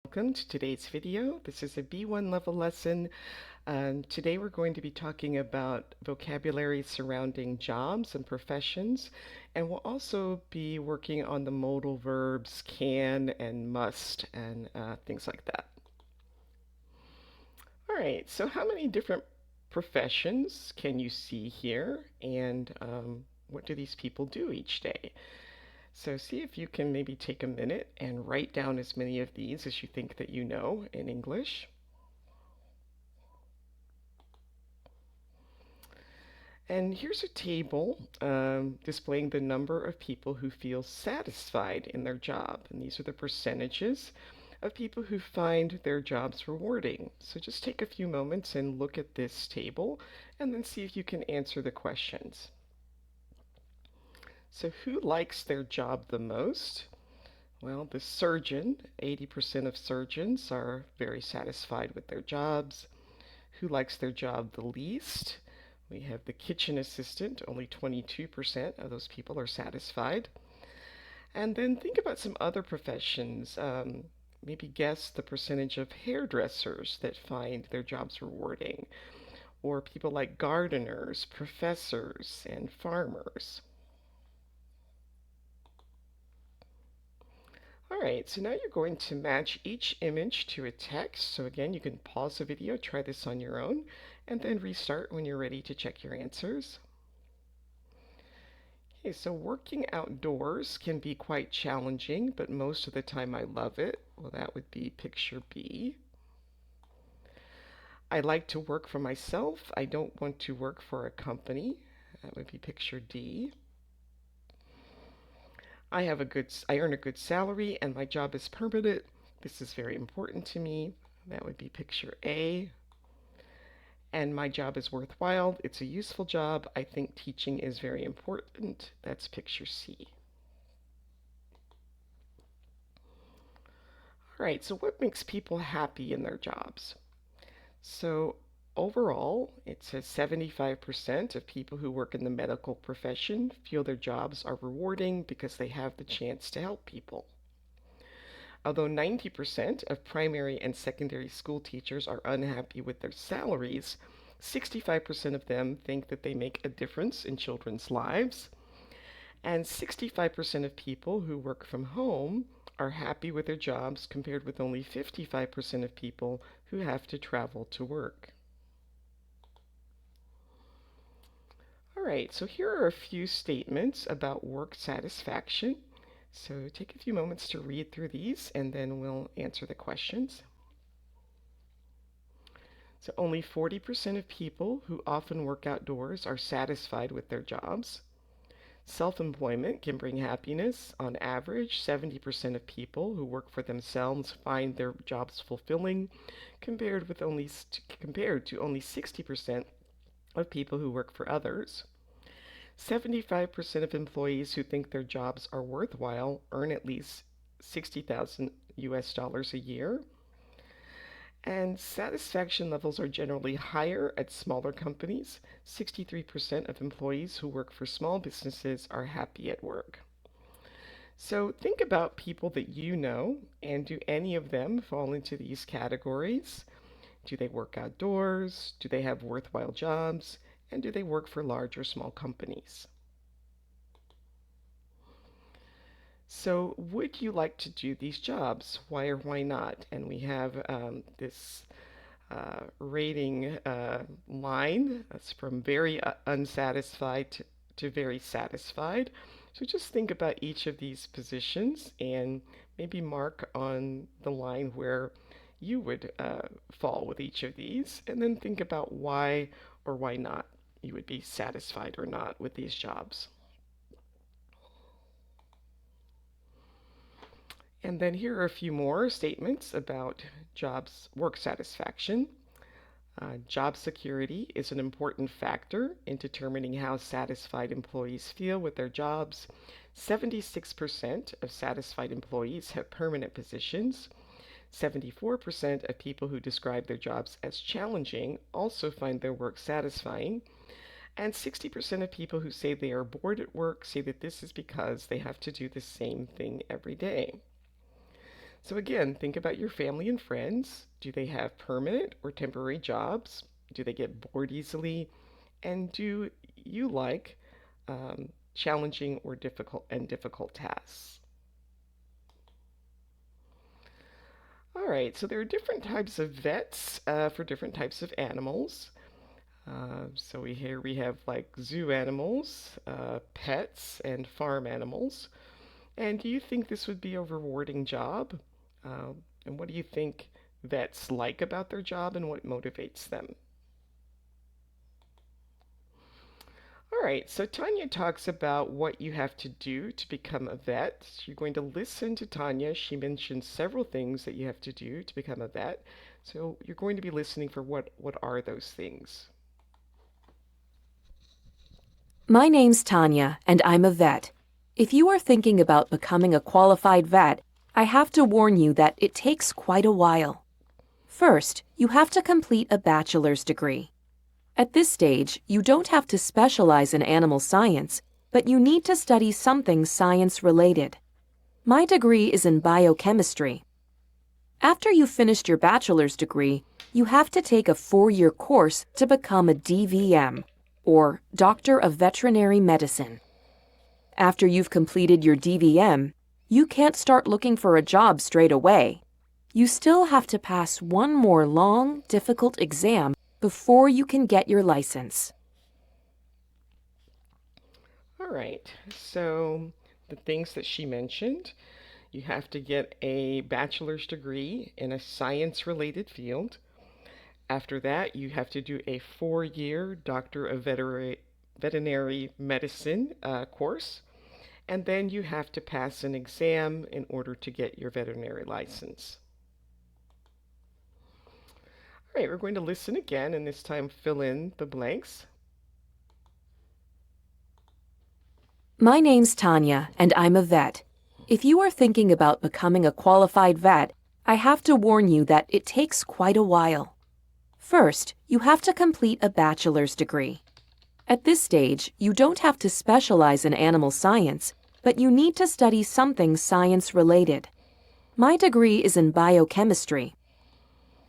Welcome to today's video. This is a B1 level lesson. Today we're going to be talking about vocabulary surrounding jobs and professions, and we'll also be working on the modal verbs can and must and things like that. All right, so how many different professions can you see here, and what do these people do each day? So see if you can maybe take a minute and write down as many of these as you think that you know in English. And here's a table displaying the number of people who feel satisfied in their job. And these are the percentages of people who find their jobs rewarding. So just take a few moments and look at this table and then see if you can answer the questions. So who likes their job the most? Well, the surgeon, 80% of surgeons are very satisfied with their jobs. Who likes their job the least? We have the kitchen assistant, only 22% of those people are satisfied. And then think about some other professions. Maybe guess the percentage of hairdressers that find their jobs rewarding, or people like gardeners, professors, and farmers. All right, so now you're going to match each image to a text. So again, you can pause the video, try this on your own, and then restart when you're ready to check your answers. Okay, so working outdoors can be quite challenging, but most of the time I love it. Well, that would be picture B. I like to work for myself. I don't want to work for a company. That would be picture D. I earn a good salary and my job is permanent. This is very important to me. That would be picture A. And my job is worthwhile. It's a useful job. I think teaching is very important. That's picture C. All right, so what makes people happy in their jobs? So overall, it says 75% of people who work in the medical profession feel their jobs are rewarding because they have the chance to help people. Although 90% of primary and secondary school teachers are unhappy with their salaries, 65% of them think that they make a difference in children's lives. And 65% of people who work from home are happy with their jobs compared with only 55% of people who have to travel to work. All right, so here are a few statements about work satisfaction. So take a few moments to read through these and then we'll answer the questions. So only 40% of people who often work outdoors are satisfied with their jobs. Self-employment can bring happiness. On average, 70% of people who work for themselves find their jobs fulfilling, compared to only 60% of people who work for others. 75% of employees who think their jobs are worthwhile earn at least 60,000 US dollars a year. And satisfaction levels are generally higher at smaller companies. 63% of employees who work for small businesses are happy at work. So think about people that you know, and do any of them fall into these categories? Do they work outdoors? Do they have worthwhile jobs? And do they work for large or small companies? So would you like to do these jobs? Why or why not? And we have this rating line. That's from very unsatisfied to very satisfied. So just think about each of these positions and maybe mark on the line where you would fall with each of these, and then think about why or why not you would be satisfied or not with these jobs. And then here are a few more statements about work satisfaction. Job security is an important factor in determining how satisfied employees feel with their jobs. 76% of satisfied employees have permanent positions. 74% of people who describe their jobs as challenging also find their work satisfying. And 60% of people who say they are bored at work say that this is because they have to do the same thing every day. So again, think about your family and friends. Do they have permanent or temporary jobs? Do they get bored easily? And do you like challenging or difficult tasks? All right, so there are different types of vets for different types of animals. Here we have like zoo animals, pets, and farm animals. And do you think this would be a rewarding job? And what do you think vets like about their job and what motivates them? All right, so Tanya talks about what you have to do to become a vet. You're going to listen to Tanya. She mentions several things that you have to do to become a vet. So you're going to be listening for what are those things? My name's Tanya, and I'm a vet. If you are thinking about becoming a qualified vet, I have to warn you that it takes quite a while. First, you have to complete a bachelor's degree. At this stage, you don't have to specialize in animal science, but you need to study something science-related. My degree is in biochemistry. After you've finished your bachelor's degree, you have to take a 4-year course to become a DVM, or Doctor of Veterinary Medicine. After you've completed your DVM, you can't start looking for a job straight away. You still have to pass one more long, difficult exam before you can get your license. All right, so the things that she mentioned, you have to get a bachelor's degree in a science-related field. After that, you have to do a 4-year Doctor of Veterinary Medicine course. And then you have to pass an exam in order to get your veterinary license. All right, we're going to listen again and this time fill in the blanks. My name's Tanya, and I'm a vet. If you are thinking about becoming a qualified vet, I have to warn you that it takes quite a while. First, you have to complete a bachelor's degree. At this stage, you don't have to specialize in animal science, but you need to study something science-related. My degree is in biochemistry.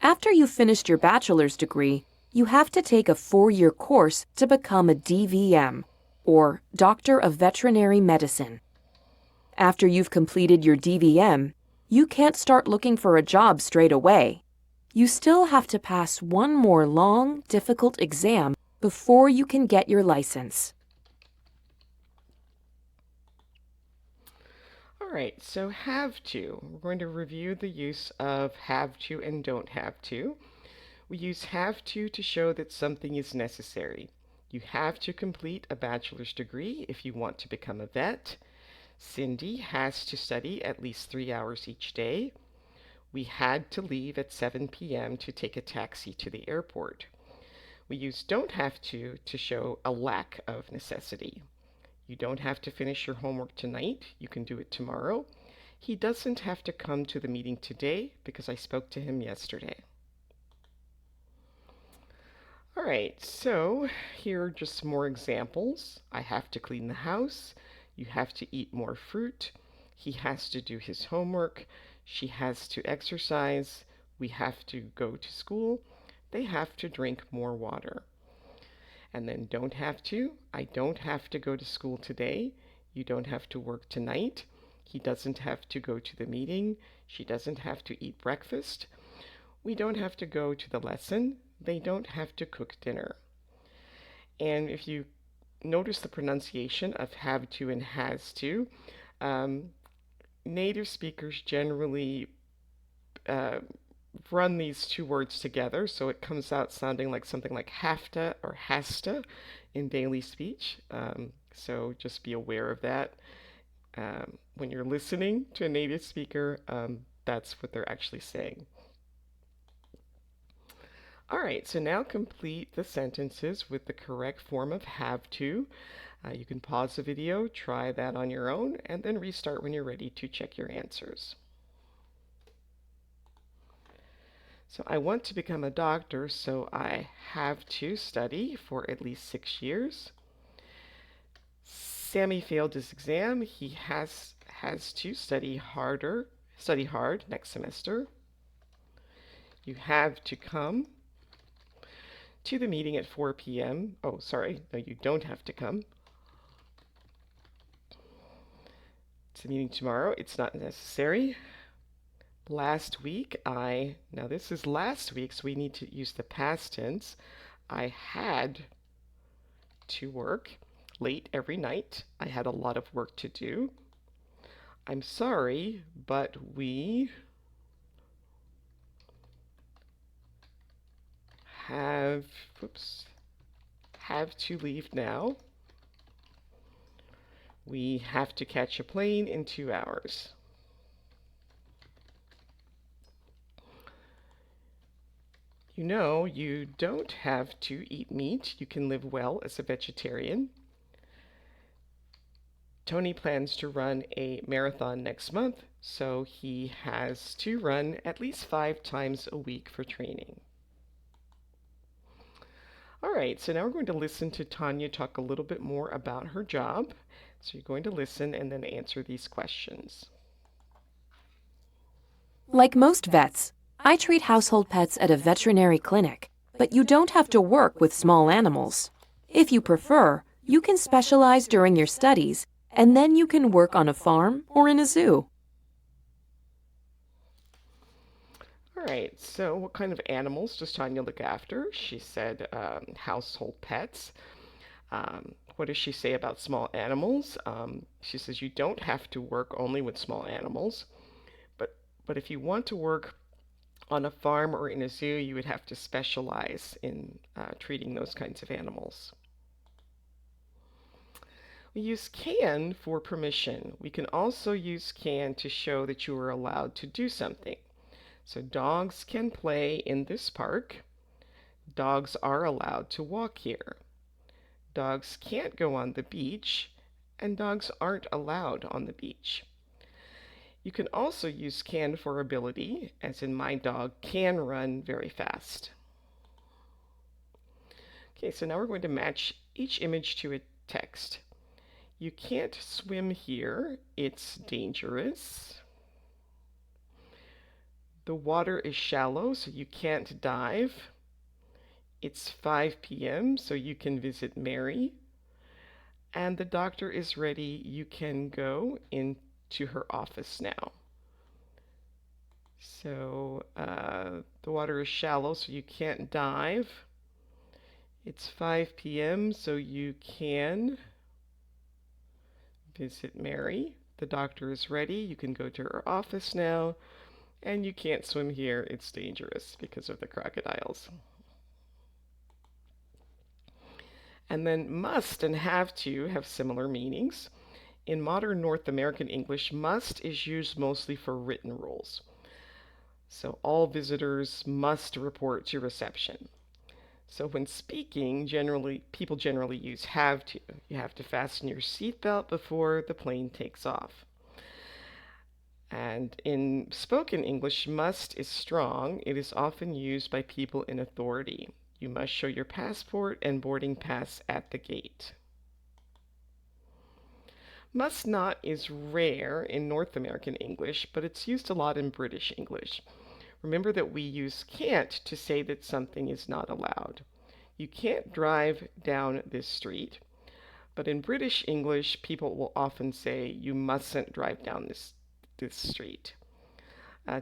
After you've finished your bachelor's degree, you have to take a 4-year course to become a DVM, or Doctor of Veterinary Medicine. After you've completed your DVM, you can't start looking for a job straight away. You still have to pass one more long, difficult exam before you can get your license. All right, so have to. We're going to review the use of have to and don't have to. We use have to show that something is necessary. You have to complete a bachelor's degree if you want to become a vet. Cindy has to study at least 3 hours each day. We had to leave at 7 p.m. to take a taxi to the airport. We use don't have to show a lack of necessity. You don't have to finish your homework tonight. You can do it tomorrow. He doesn't have to come to the meeting today because I spoke to him yesterday. All right, so here are just some more examples. I have to clean the house. You have to eat more fruit. He has to do his homework. She has to exercise. We have to go to school. They have to drink more water. And then don't have to. I don't have to go to school today. You don't have to work tonight. He doesn't have to go to the meeting. She doesn't have to eat breakfast. We don't have to go to the lesson. They don't have to cook dinner. And if you notice the pronunciation of have to and has to, native speakers generally run these two words together, so it comes out sounding like something like have to or has to in daily speech. So just be aware of that. When you're listening to a native speaker, that's what they're actually saying. All right, so now complete the sentences with the correct form of have to. You can pause the video, try that on your own, and then restart when you're ready to check your answers. So I want to become a doctor, so I have to study for at least 6 years. Sammy failed his exam. He has to study harder study hard next semester. You have to come to the meeting at 4 p.m. Oh, sorry. No, you don't have to come to the meeting tomorrow. It's not necessary. Last week, now this is last week, so we need to use the past tense. I had to work late every night. I had a lot of work to do. I'm sorry, but we have, have to leave now. We have to catch a plane in 2 hours. You know, you don't have to eat meat. You can live well as a vegetarian. Tony plans to run a marathon next month, so he has to run at least 5 times a week for training. All right, so now we're going to listen to Tanya talk a little bit more about her job. So you're going to listen and then answer these questions. Like most vets, I treat household pets at a veterinary clinic, but you don't have to work with small animals. If you prefer, you can specialize during your studies, and then you can work on a farm or in a zoo. All right, so what kind of animals does Tanya look after? She said household pets. What does she say about small animals? She says you don't have to work only with small animals, but if you want to work on a farm or in a zoo, you would have to specialize in treating those kinds of animals. We use can for permission. We can also use can to show that you are allowed to do something. So dogs can play in this park. Dogs are allowed to walk here. Dogs can't go on the beach, and dogs aren't allowed on the beach. You can also use can for ability, as in my dog can run very fast. Okay, so now we're going to match each image to a text. You can't swim here, it's dangerous. The water is shallow, so you can't dive. It's 5 p.m., so you can visit Mary. And the doctor is ready, you can go into her office now. So the water is shallow, so you can't dive. It's 5 p.m., so you can visit Mary. The doctor is ready, you can go to her office now. And you can't swim here, it's dangerous because of the crocodiles. And then must and have to have similar meanings. In modern North American English, must is used mostly for written rules. So all visitors must report to reception. So when speaking, people generally use have to. You have to fasten your seatbelt before the plane takes off. And in spoken English, must is strong. It is often used by people in authority. You must show your passport and boarding pass at the gate. Must not is rare in North American English, but it's used a lot in British English. Remember that we use can't to say that something is not allowed. You can't drive down this street, but in British English, people will often say you mustn't drive down this street.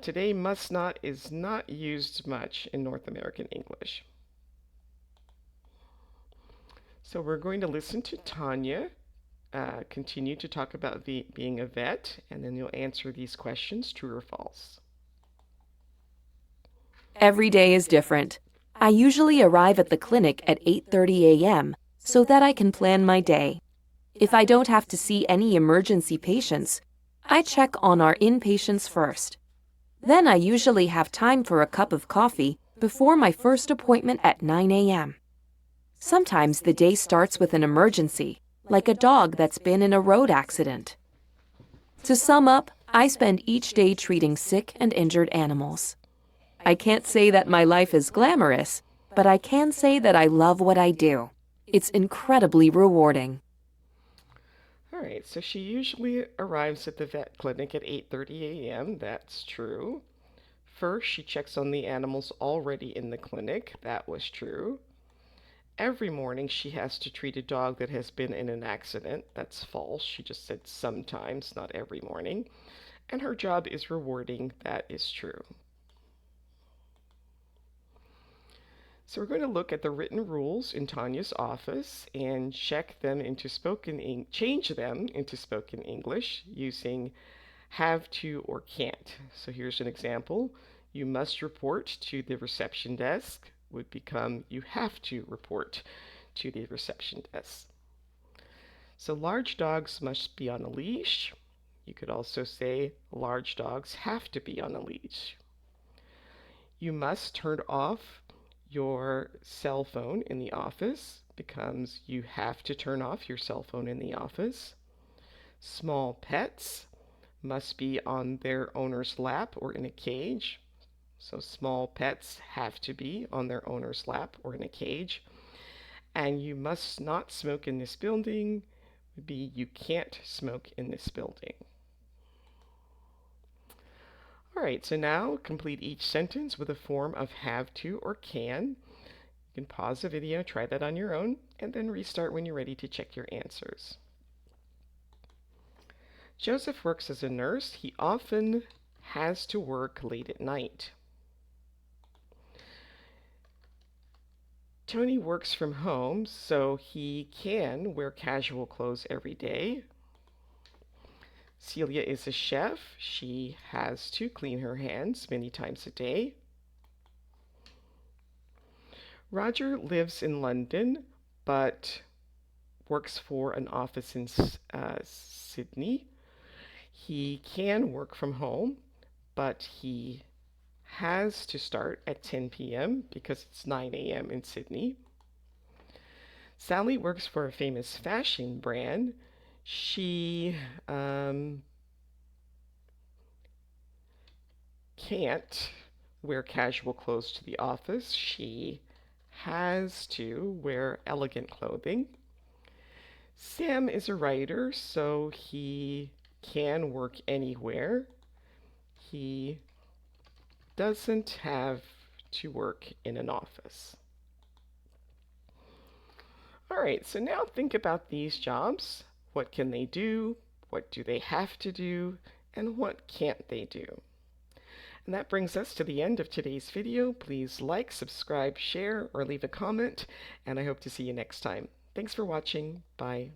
Today, must not is not used much in North American English. So we're going to listen to Tanya continue to talk about being a vet, and then you'll answer these questions, true or false. Every day is different. I usually arrive at the clinic at 8:30 a.m. so that I can plan my day. If I don't have to see any emergency patients, I check on our inpatients first. Then I usually have time for a cup of coffee before my first appointment at 9 a.m. Sometimes the day starts with an emergency, like a dog that's been in a road accident. To sum up, I spend each day treating sick and injured animals. I can't say that my life is glamorous, but I can say that I love what I do. It's incredibly rewarding. All right, so she usually arrives at the vet clinic at 8:30 a.m. That's true. First, she checks on the animals already in the clinic. That was true. Every morning she has to treat a dog that has been in an accident. That's false. She just said sometimes, not every morning. And her job is rewarding. That is true. So we're going to look at the written rules in Tanya's office and check them into change them into spoken English using have to or can't. So here's an example. You must report to the reception desk would become you have to report to the reception desk. So large dogs must be on a leash. You could also say large dogs have to be on a leash. You must turn off your cell phone in the office becomes you have to turn off your cell phone in the office. Small pets must be on their owner's lap or in a cage. So small pets have to be on their owner's lap or in a cage. And you must not smoke in this building would be you can't smoke in this building. All right, so now complete each sentence with a form of have to or can. You can pause the video, try that on your own, and then restart when you're ready to check your answers. Joseph works as a nurse. He often has to work late at night. Tony works from home, so he can wear casual clothes every day. Celia is a chef. She has to clean her hands many times a day. Roger lives in London, but works for an office in Sydney. He can work from home, but he has to start at 10 p.m. because it's 9 a.m. in Sydney. Sally works for a famous fashion brand. She can't wear casual clothes to the office. She has to wear elegant clothing. Sam is a writer, so he can work anywhere. He doesn't have to work in an office. All right, so now think about these jobs. What can they do? What do they have to do? And what can't they do? And that brings us to the end of today's video. Please like, subscribe, share, or leave a comment, and I hope to see you next time. Thanks for watching. Bye.